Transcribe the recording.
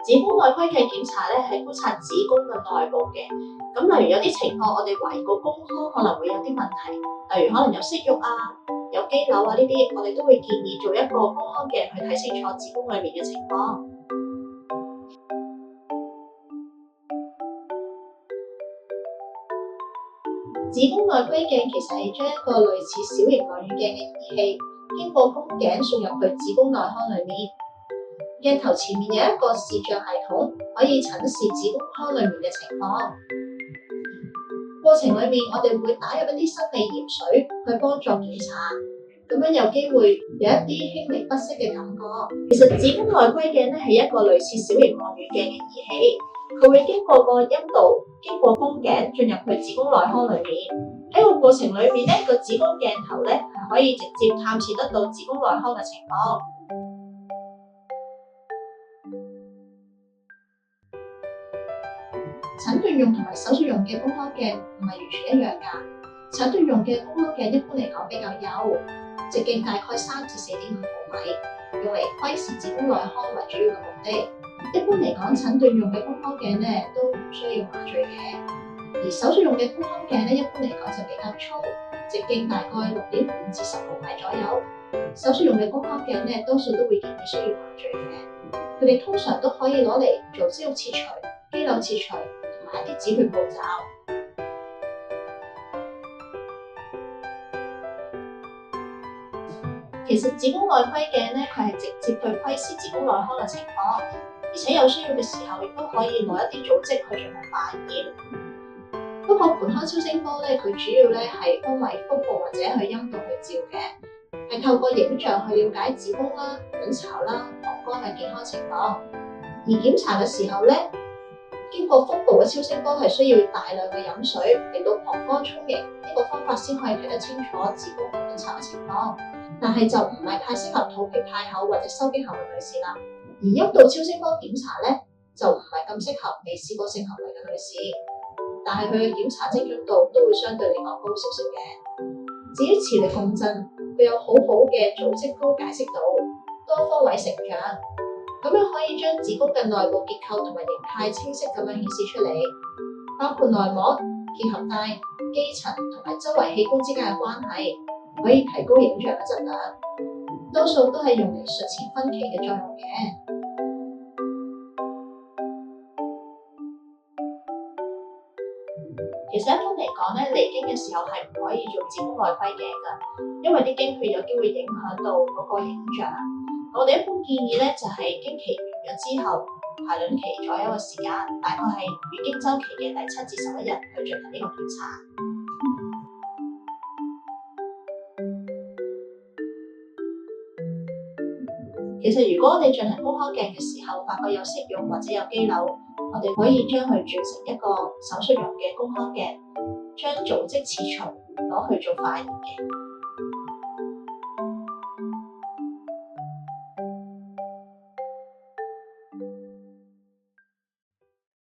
子宮內窺鏡檢查咧係觀察子宮嘅內部嘅。咁例如有啲情況，我哋懷疑個宮腔可能會有啲問題，例如可能有息肉啊、有肌瘤啊呢啲，我哋都會建議做一個宮腔鏡去睇清楚子宮裏面嘅情況。子宮內窺鏡其實係將一個類似小型望遠鏡嘅儀器，經過宮頸送入去子宮內腔裏面。鏡頭前面有一個視像系統，可以診視子宮腔裏面嘅情況。過程裏面，我哋會打入一啲生理鹽水去幫助檢查，咁樣有機會有一啲輕微不適嘅感覺。其實子宮內窺鏡咧係一個類似小型望遠鏡嘅儀器。佢會經過個陰道，經過宮頸進入去子宮內腔裏面。喺個過程裏面咧，個子宮鏡頭咧係可以直接探視得到子宮內腔嘅情況。診斷用同埋手術用嘅宮腔鏡唔係完全一樣㗎。診斷用嘅宮腔鏡一般嚟講比較幼，直徑大概3至4.5毫米，用嚟窺視子宮內腔為主要嘅目的。一般嚟講，診斷用嘅宮腔鏡咧都唔需要麻醉嘅，而手術用嘅宮腔鏡咧一般嚟講就比較粗，直徑大概6.5至10毫米左右。手術用嘅宮腔鏡咧多數都會建議需要麻醉嘅，佢哋通常都可以攞嚟做肌肉切除、肌瘤切除同埋一啲止血步驟。其實子宮內窺鏡咧，佢係直接去窺視子宮內腔嘅情況，而且有需要嘅時候，亦都可以攞一啲組織去進行化驗。不過盆腔超聲波咧，佢主要咧係分為腹部或者去陰道去照嘅，係透過影像去了解子宮啦、卵巢啦、膀胱嘅健康情況。而檢查嘅時候咧，經過腹部嘅超聲波係需要大量嘅飲水嚟到膀胱充盈，呢個方法先可以睇得清楚子宮同卵巢嘅情況。但係就唔係太適合肚皮太厚或者收經後嘅女士啦。而陰道超聲波檢查咧就唔係咁適合未試過性行為嘅女士，但係佢嘅檢查精準度都會相對嚟講高少少嘅。至於磁力共振，佢有好好嘅組織高解析度、多方位成像，咁樣可以將子宮嘅內部結構同埋形態清晰咁樣顯示出嚟，包括內膜、結合帶、肌層同埋周圍器官之間嘅關係，可以提高影像嘅質量。多數都係用嚟術前分期嘅作用嘅。其實一般嚟講咧，嚟經嘅時候係唔可以做子宮內窺鏡㗎，因為啲經血有機會影響到嗰個影像。我哋一般建議咧就係經期完咗之後，排卵期左右嘅時間，大概係月經週期嘅第7至11日去進行呢個檢查。其實如果我哋進行宮腔鏡嘅時候，發覺有息肉或者有肌瘤，我哋可以將佢轉成一個手術用嘅宮腔鏡，將組織切除攞去做化驗嘅。